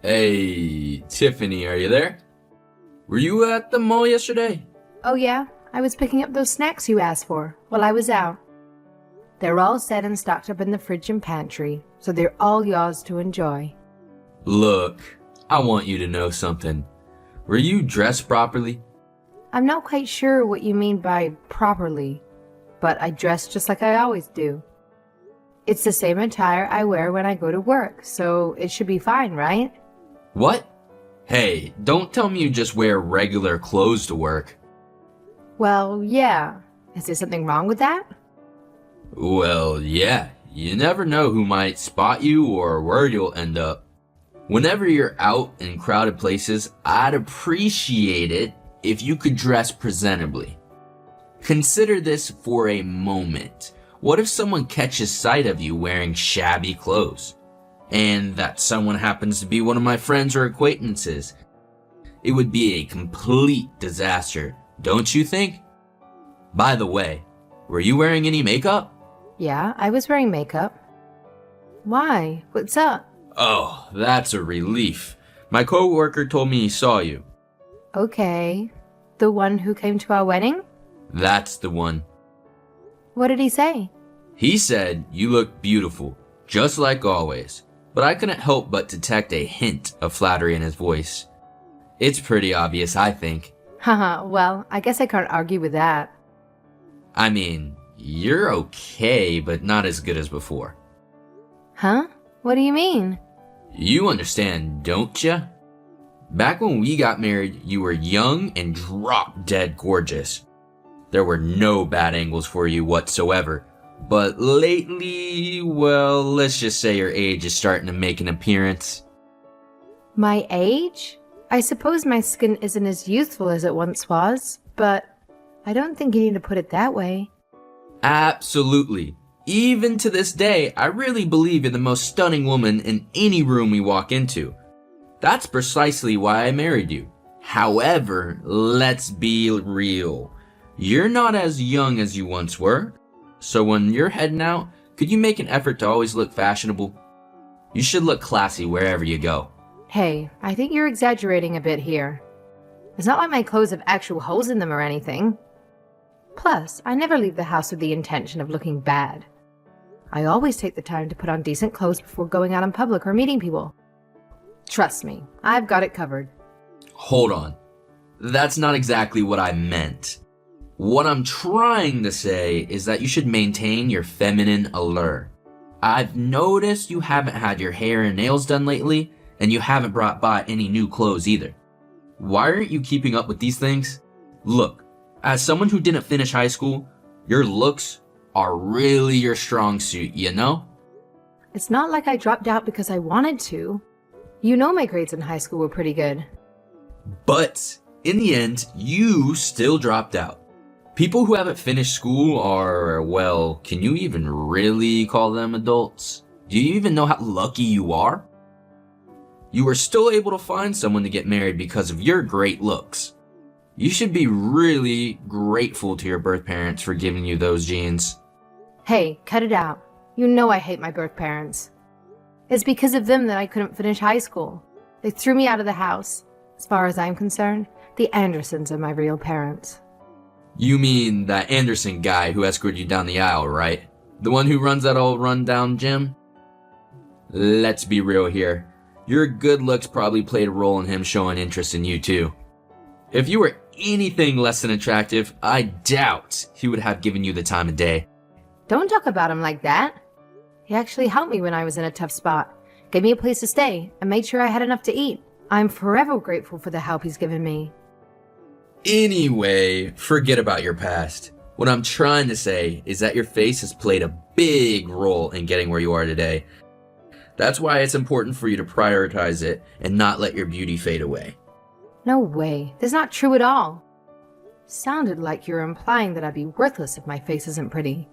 Hey, Tiffany, are you there? Were you at the mall yesterday? Oh yeah, I was picking up those snacks you asked for while I was out. They're all set and stocked up in the fridge and pantry, so they're all yours to enjoy. Look, I want you to know something. Were you dressed properly? I'm not quite sure what you mean by properly, but I dress just like I always do. It's the same attire I wear when I go to work, so it should be fine, right? What? Hey, don't tell me you just wear regular clothes to work. Well, yeah. Is there something wrong with that? Well, yeah, you never know who might spot you or where you'll end up. Whenever you're out in crowded places, I'd appreciate it if you could dress presentably. Consider this for a moment. What if someone catches sight of you wearing shabby clothes? And that someone happens to be one of my friends or acquaintances. It would be a complete disaster, don't you think? By the way, were you wearing any makeup? Yeah, I was wearing makeup. Why? What's up? Oh, that's a relief. My coworker told me he saw you. Okay. The one who came to our wedding? That's the one. What did he say? He said you look beautiful, just like always, but I couldn't help but detect a hint of flattery in his voice. It's pretty obvious, I think. Haha, well, I guess I can't argue with that. I mean, you're okay, but not as good as before. Huh? What do you mean? You understand, don't ya? Back when we got married, you were young and drop-dead gorgeous. There were no bad angles for you whatsoever. But lately, well, let's just say your age is starting to make an appearance. My age? I suppose my skin isn't as youthful as it once was, but I don't think you need to put it that way. Absolutely. Even to this day, I really believe you're the most stunning woman in any room we walk into. That's precisely why I married you. However, let's be real. You're not as young as you once were. So when you're heading out, could you make an effort to always look fashionable? You should look classy wherever you go. Hey, I think you're exaggerating a bit here. It's not like my clothes have actual holes in them or anything. Plus, I never leave the house with the intention of looking bad. I always take the time to put on decent clothes before going out in public or meeting people. Trust me, I've got it covered. Hold on. That's not exactly what I meant. What I'm trying to say is that you should maintain your feminine allure. I've noticed you haven't had your hair and nails done lately, and you haven't bought any new clothes either. Why aren't you keeping up with these things? Look, as someone who didn't finish high school, your looks are really your strong suit, you know? It's not like I dropped out because I wanted to. You know my grades in high school were pretty good. But in the end, you still dropped out. People who haven't finished school are, well, can you even really call them adults? Do you even know how lucky you are? You were still able to find someone to get married because of your great looks. You should be really grateful to your birth parents for giving you those genes. Hey, cut it out. You know I hate my birth parents. It's because of them that I couldn't finish high school. They threw me out of the house. As far as I'm concerned, the Andersons are my real parents. You mean that Anderson guy who escorted you down the aisle, right? The one who runs that old rundown gym? Let's be real here. Your good looks probably played a role in him showing interest in you too. If you were anything less than attractive, I doubt he would have given you the time of day. Don't talk about him like that. He actually helped me when I was in a tough spot, gave me a place to stay, and made sure I had enough to eat. I'm forever grateful for the help he's given me. Anyway, forget about your past. What I'm trying to say is that your face has played a big role in getting where you are today. That's why it's important for you to prioritize it and not let your beauty fade away. No way. That's not true at all. Sounded like you're implying that I'd be worthless if my face isn't pretty.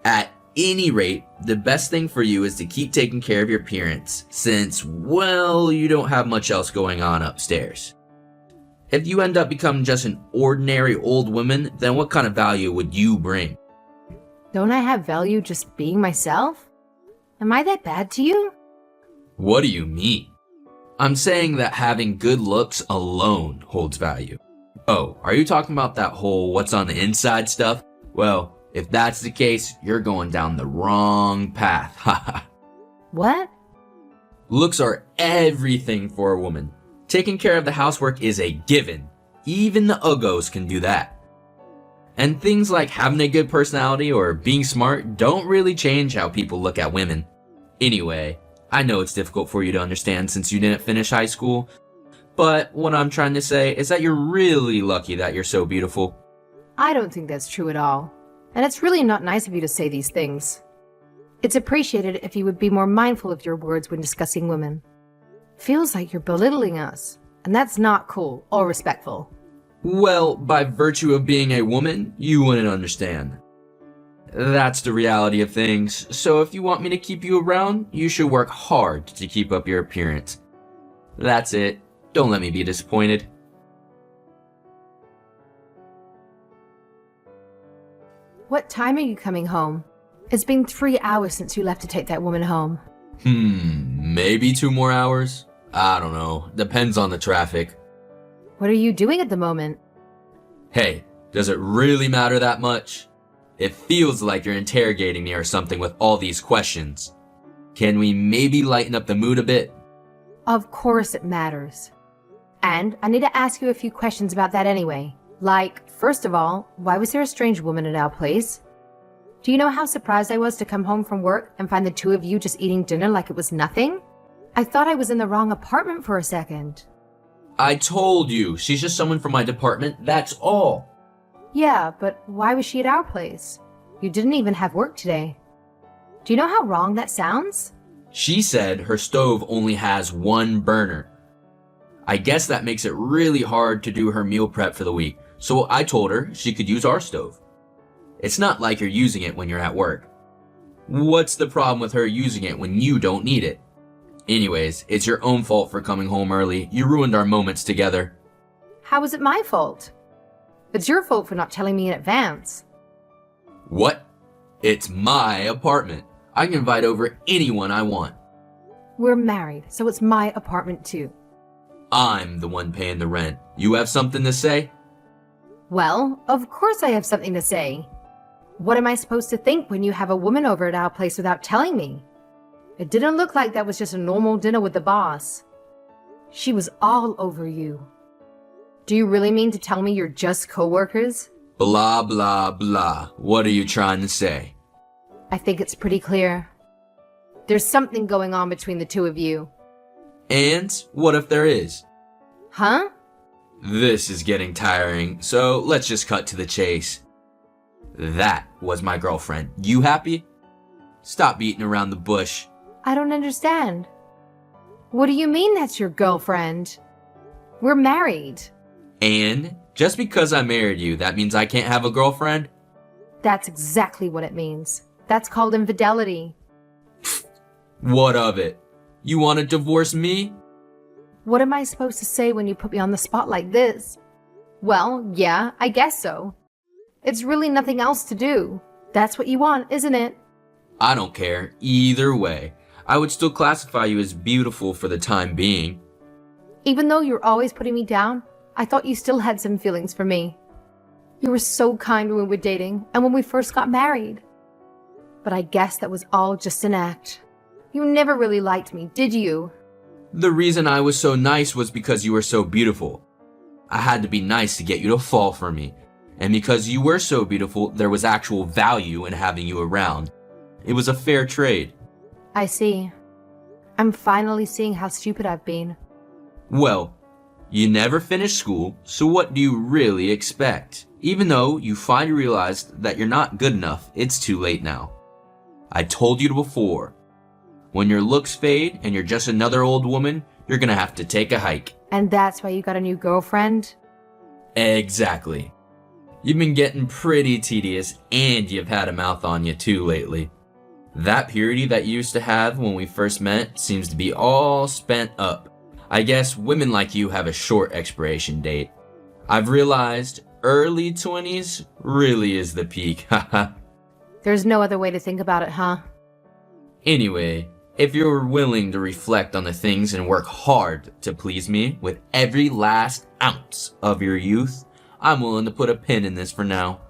At any rate, the best thing for you is to keep taking care of your appearance since, well, you don't have much else going on upstairs. If you end up becoming just an ordinary old woman, then what kind of value would you bring? Don't I have value just being myself? Am I that bad to you? What do you mean? I'm saying that having good looks alone holds value. Oh, are you talking about that whole what's on the inside stuff? Well, if that's the case, you're going down the wrong path. Haha. What? Looks are everything for a woman. Taking care of the housework is a given. Even the uggos can do that. And things like having a good personality or being smart don't really change how people look at women. Anyway, I know it's difficult for you to understand since you didn't finish high school, but what I'm trying to say is that you're really lucky that you're so beautiful. I don't think that's true at all. And it's really not nice of you to say these things. It's appreciated if you would be more mindful of your words when discussing women. Feels like you're belittling us, and that's not cool or respectful. Well, by virtue of being a woman, you wouldn't understand. That's the reality of things, so if you want me to keep you around, you should work hard to keep up your appearance. That's it. Don't let me be disappointed. What time are you coming home? It's been 3 hours since you left to take that woman home. Maybe 2 more hours? I don't know. Depends on the traffic. What are you doing at the moment? Hey, does it really matter that much? It feels like you're interrogating me or something with all these questions. Can we maybe lighten up the mood a bit? Of course it matters. And I need to ask you a few questions about that anyway. Like, first of all, why was there a strange woman at our place? Do you know how surprised I was to come home from work and find the two of you just eating dinner like it was nothing? I thought I was in the wrong apartment for a second. I told you, she's just someone from my department, that's all. Yeah, but why was she at our place? You didn't even have work today. Do you know how wrong that sounds? She said her stove only has 1 burner. I guess that makes it really hard to do her meal prep for the week, so I told her she could use our stove. It's not like you're using it when you're at work. What's the problem with her using it when you don't need it? Anyways, it's your own fault for coming home early. You ruined our moments together. How was it my fault? It's your fault for not telling me in advance. What? It's my apartment. I can invite over anyone I want. We're married, so it's my apartment too. I'm the one paying the rent. You have something to say? Well, of course I have something to say. What am I supposed to think when you have a woman over at our place without telling me? It didn't look like that was just a normal dinner with the boss. She was all over you. Do you really mean to tell me you're just co-workers? Blah, blah, blah. What are you trying to say? I think it's pretty clear. There's something going on between the two of you. And what if there is? Huh? This is getting tiring, so let's just cut to the chase. That was my girlfriend. You happy? Stop beating around the bush. I don't understand. What do you mean that's your girlfriend? We're married. And just because I married you, that means I can't have a girlfriend? That's exactly what it means. That's called infidelity. What of it? You want to divorce me? What am I supposed to say when you put me on the spot like this? Well, yeah, I guess so. It's really nothing else to do. That's what you want, isn't it? I don't care. Either way, I would still classify you as beautiful for the time being. Even though you're always putting me down, I thought you still had some feelings for me. You were so kind when we were dating and when we first got married. But I guess that was all just an act. You never really liked me, did you? The reason I was so nice was because you were so beautiful. I had to be nice to get you to fall for me. And because you were so beautiful, there was actual value in having you around. It was a fair trade. I see. I'm finally seeing how stupid I've been. Well, you never finished school, so what do you really expect? Even though you finally realized that you're not good enough, it's too late now. I told you before. When your looks fade and you're just another old woman, you're gonna have to take a hike. And that's why you got a new girlfriend? Exactly. You've been getting pretty tedious and you've had a mouth on you too lately. That purity that you used to have when we first met seems to be all spent up. I guess women like you have a short expiration date. I've realized early 20s really is the peak, haha. There's no other way to think about it, huh? Anyway, If you're willing to reflect on the things and work hard to please me with every last ounce of your youth, I'm willing to put a pin in this for now.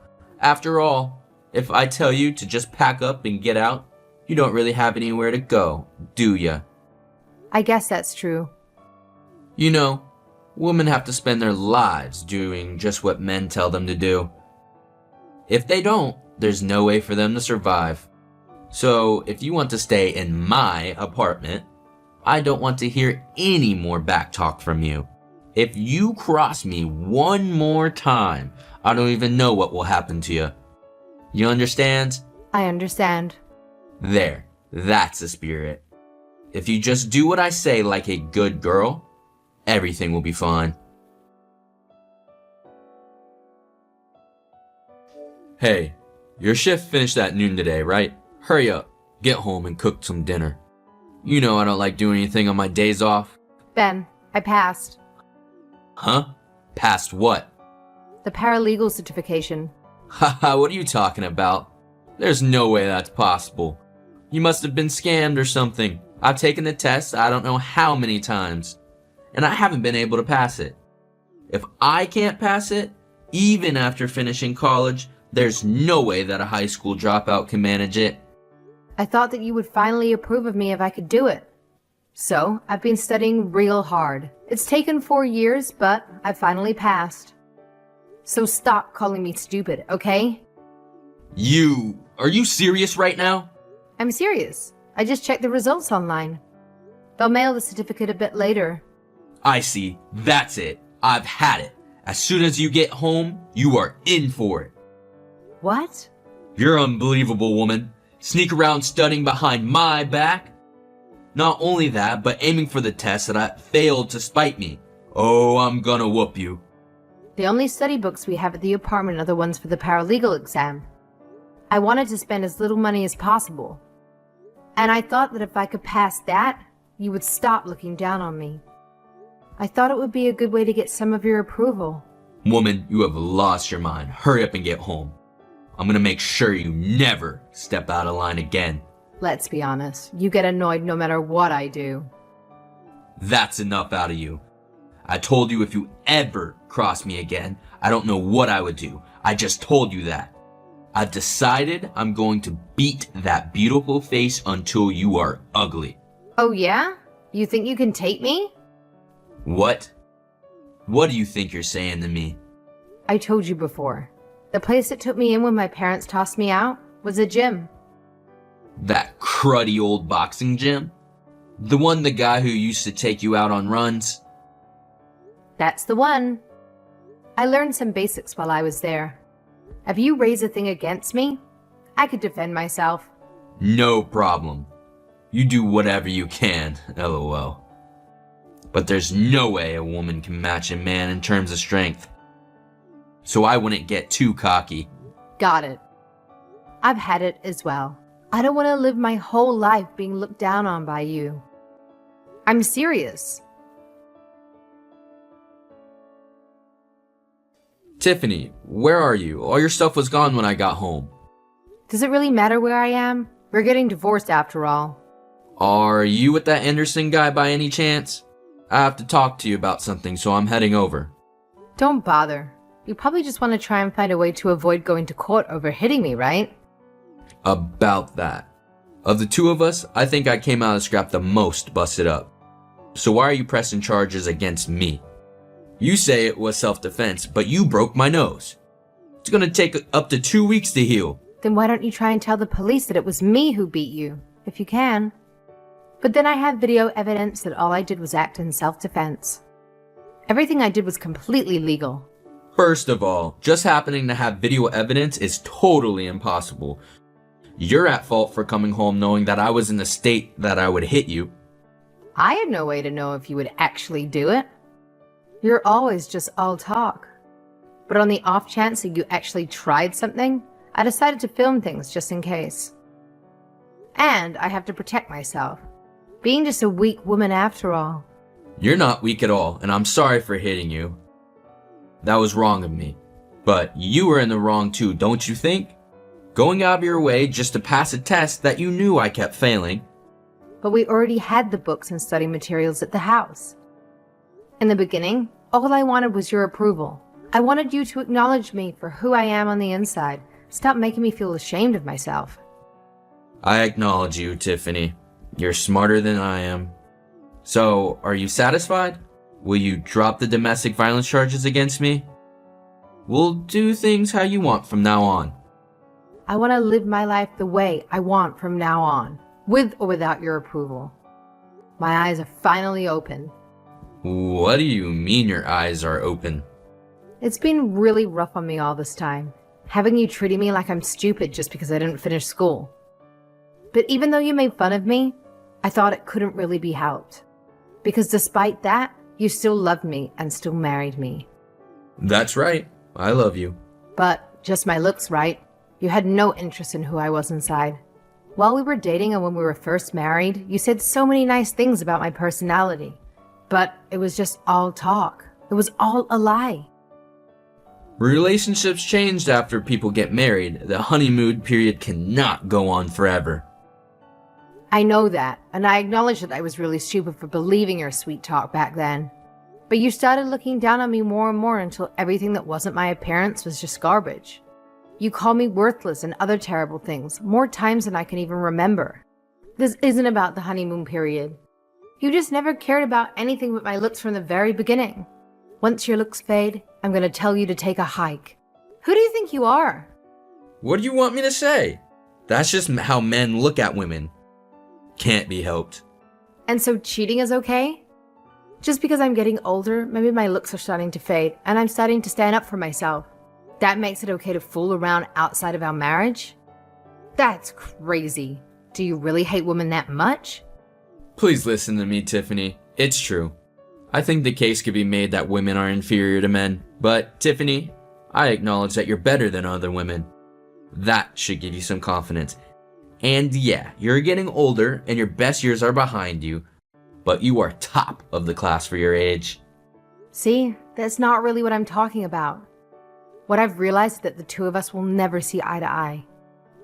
After all, if I tell you to just pack up and get out, you don't really have anywhere to go, do ya? I guess that's true. You know, women have to spend their lives doing just what men tell them to do. If they don't, there's no way for them to survive. So, if you want to stay in my apartment, I don't want to hear any more back talk from you. If you cross me one more time, I don't even know what will happen to you. You understand? I understand. There, that's the spirit. If you just do what I say like a good girl, everything will be fine. Hey, your shift finished at noon today, right? Hurry up, get home and cook some dinner. You know I don't like doing anything on my days off. Ben, I passed. Huh? Passed what? The paralegal certification. Haha, what are you talking about? There's no way that's possible. You must have been scammed or something. I've taken the test I don't know how many times, and I haven't been able to pass it. If I can't pass it, even after finishing college, there's no way that a high school dropout can manage it. I thought that you would finally approve of me if I could do it. So, I've been studying real hard. It's taken 4 years, but I finally passed. So stop calling me stupid, okay? Are you serious right now? I'm serious. I just checked the results online. They'll mail the certificate a bit later. I see. That's it. I've had it. As soon as you get home, you are in for it. What? You're unbelievable, woman. Sneak around studying behind my back? Not only that, but aiming for the test that I failed to spite me. Oh, I'm gonna whoop you. The only study books we have at the apartment are the ones for the paralegal exam. I wanted to spend as little money as possible. And I thought that if I could pass that, you would stop looking down on me. I thought it would be a good way to get some of your approval. Woman, you have lost your mind. Hurry up and get home. I'm gonna make sure you never step out of line again. Let's be honest, you get annoyed no matter what I do. That's enough out of you. I told you if you ever cross me again, I don't know what I would do. I just told you that. I've decided I'm going to beat that beautiful face until you are ugly. Oh yeah? You think you can take me? What? What do you think you're saying to me? I told you before. The place that took me in when my parents tossed me out was a gym. That cruddy old boxing gym? The guy who used to take you out on runs? That's the one. I learned some basics while I was there. If you raise a thing against me, I could defend myself. No problem. You do whatever you can, lol. But there's no way a woman can match a man in terms of strength. So I wouldn't get too cocky. Got it. I've had it as well. I don't want to live my whole life being looked down on by you. I'm serious. Tiffany, where are you? All your stuff was gone when I got home. Does it really matter where I am? We're getting divorced after all. Are you with that Anderson guy by any chance? I have to talk to you about something, so I'm heading over. Don't bother. You probably just want to try and find a way to avoid going to court over hitting me, right? About that. Of the two of us, I think I came out of scrap the most busted up. So why are you pressing charges against me? You say it was self-defense, but you broke my nose. It's gonna take up to 2 weeks to heal. Then why don't you try and tell the police that it was me who beat you, if you can? But then I have video evidence that all I did was act in self-defense. Everything I did was completely legal. First of all, just happening to have video evidence is totally impossible. You're at fault for coming home knowing that I was in the state that I would hit you. I had no way to know if you would actually do it. You're always just all talk. But on the off chance that you actually tried something, I decided to film things just in case. And I have to protect myself. Being just a weak woman after all. You're not weak at all, and I'm sorry for hitting you. That was wrong of me. But you were in the wrong too, don't you think? Going out of your way just to pass a test that you knew I kept failing. but we already had the books and study materials at the house. In the beginning, all I wanted was your approval. I wanted you to acknowledge me for who I am on the inside. Stop making me feel ashamed of myself. I acknowledge you, Tiffany. You're smarter than I am. So, are you satisfied? Will you drop the domestic violence charges against me? We'll do things how you want from now on. I want to live my life the way I want from now on, with or without your approval. My eyes are finally open. What do you mean your eyes are open? It's been really rough on me all this time, having you treating me like I'm stupid just because I didn't finish school. But even though you made fun of me, I thought it couldn't really be helped. Because despite that, you still loved me and still married me. That's right. I love you. But just my looks, right? You had no interest in who I was inside. While we were dating and when we were first married, you said so many nice things about my personality. But it was just all talk. It was all a lie. Relationships changed after people get married. The honeymoon period cannot go on forever. I know that, and I acknowledge that I was really stupid for believing your sweet talk back then. But you started looking down on me more and more until everything that wasn't my appearance was just garbage. You called me worthless and other terrible things, more times than I can even remember. This isn't about the honeymoon period. You just never cared about anything but my looks from the very beginning. Once your looks fade, I'm going to tell you to take a hike. Who do you think you are? What do you want me to say? That's just how men look at women. Can't be helped. And so cheating is okay? Just because I'm getting older, maybe my looks are starting to fade, and I'm starting to stand up for myself. That makes it okay to fool around outside of our marriage? That's crazy. Do you really hate women that much? Please listen to me, Tiffany. It's true. I think the case could be made that women are inferior to men. But, Tiffany, I acknowledge that you're better than other women. That should give you some confidence. And yeah, you're getting older and your best years are behind you, but you are top of the class for your age. See, that's not really what I'm talking about. What I've realized is that the two of us will never see eye to eye.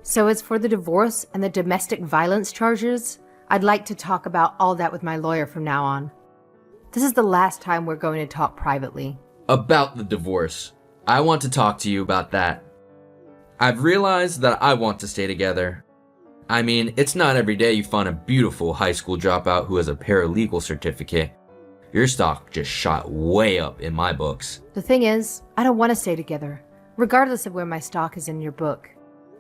So as for the divorce and the domestic violence charges, I'd like to talk about all that with my lawyer from now on. This is the last time we're going to talk privately. About the divorce, I want to talk to you about that. I've realized that I want to stay together. I mean, it's not every day you find a beautiful high school dropout who has a paralegal certificate. Your stock just shot way up in my books. The thing is, I don't want to stay together, regardless of where my stock is in your book.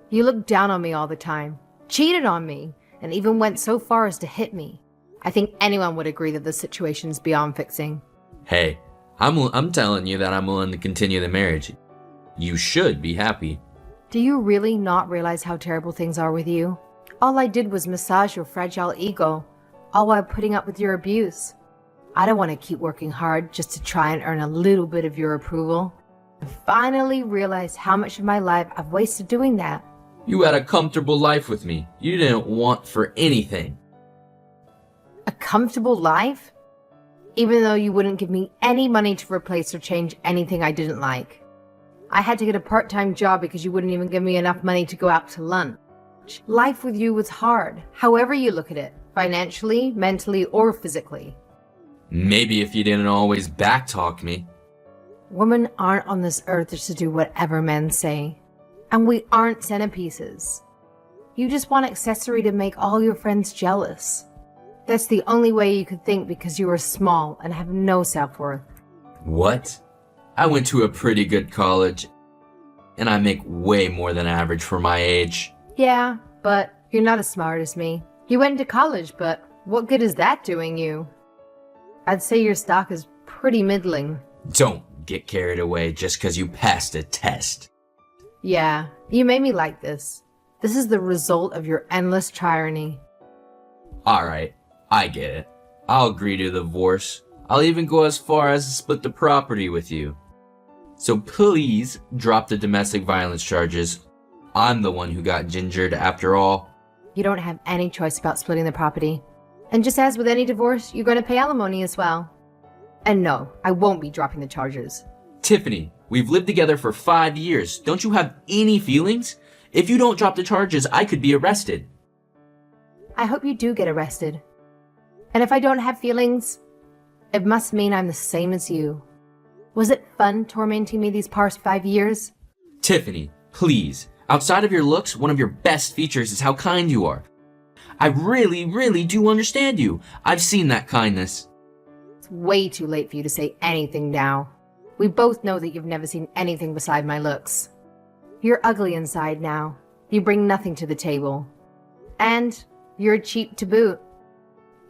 You looked down on me all the time, cheated on me, and even went so far as to hit me. I think anyone would agree that the situation's beyond fixing. Hey, I'm telling you that I'm willing to continue the marriage. You should be happy. Do you really not realize how terrible things are with you? All I did was massage your fragile ego, all while putting up with your abuse. I don't want to keep working hard just to try and earn a little bit of your approval. I finally realized how much of my life I've wasted doing that. You had a comfortable life with me. You didn't want for anything. A comfortable life? Even though you wouldn't give me any money to replace or change anything I didn't like. I had to get a part-time job because you wouldn't even give me enough money to go out to lunch. Life with you was hard, however you look at it, financially, mentally, or physically. Maybe if you didn't always backtalk me. Women aren't on this earth just to do whatever men say. And we aren't centerpieces. You just want accessory to make all your friends jealous. That's the only way you could think because you are small and have no self-worth. What? I went to a pretty good college, and I make way more than average for my age. Yeah, but you're not as smart as me. You went to college, but what good is that doing you? I'd say your stock is pretty middling. Don't get carried away just because you passed a test. Yeah, you made me like this. This is the result of your endless tyranny. Alright, I get it. I'll agree to the divorce. I'll even go as far as to split the property with you. So please drop the domestic violence charges. I'm the one who got gingered after all. You don't have any choice about splitting the property. And just as with any divorce, you're going to pay alimony as well. And no, I won't be dropping the charges. Tiffany, we've lived together for 5 years. Don't you have any feelings? If you don't drop the charges, I could be arrested. I hope you do get arrested. And if I don't have feelings, it must mean I'm the same as you. Was it fun tormenting me these past 5 years? Tiffany, please. Outside of your looks, one of your best features is how kind you are. I really, really do understand you. I've seen that kindness. It's way too late for you to say anything now. We both know that you've never seen anything beside my looks. You're ugly inside now. You bring nothing to the table. And you're cheap to boot.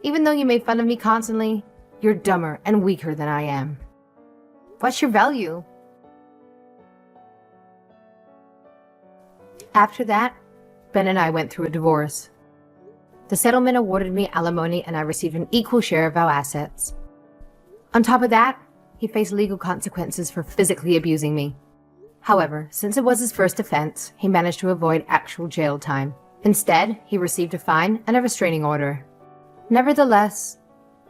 Even though you make fun of me constantly, you're dumber and weaker than I am. What's your value? After that, Ben and I went through a divorce. The settlement awarded me alimony and I received an equal share of our assets. On top of that, he faced legal consequences for physically abusing me. However, since it was his first offense, he managed to avoid actual jail time. Instead, he received a fine and a restraining order. Nevertheless,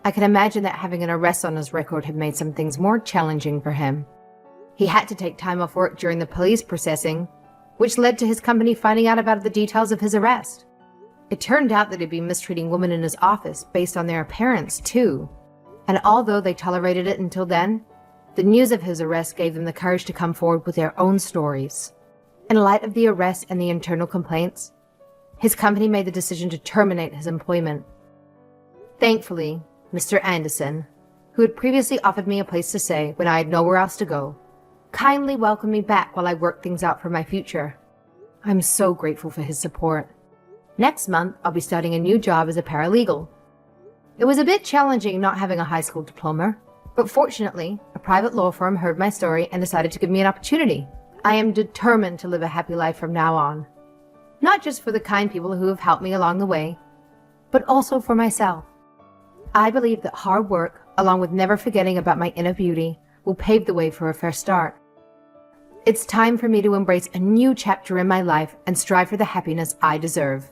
I can imagine that having an arrest on his record had made some things more challenging for him. He had to take time off work during the police processing, which led to his company finding out about the details of his arrest. It turned out that he'd been mistreating women in his office based on their appearance, too. And although they tolerated it until then, the news of his arrest gave them the courage to come forward with their own stories. In light of the arrest and the internal complaints, his company made the decision to terminate his employment. Thankfully, Mr. Anderson, who had previously offered me a place to stay when I had nowhere else to go, kindly welcomed me back while I worked things out for my future. I'm so grateful for his support. Next month, I'll be starting a new job as a paralegal. It was a bit challenging not having a high school diploma, but fortunately, a private law firm heard my story and decided to give me an opportunity. I am determined to live a happy life from now on. Not just for the kind people who have helped me along the way, but also for myself. I believe that hard work, along with never forgetting about my inner beauty, will pave the way for a fresh start. It's time for me to embrace a new chapter in my life and strive for the happiness I deserve.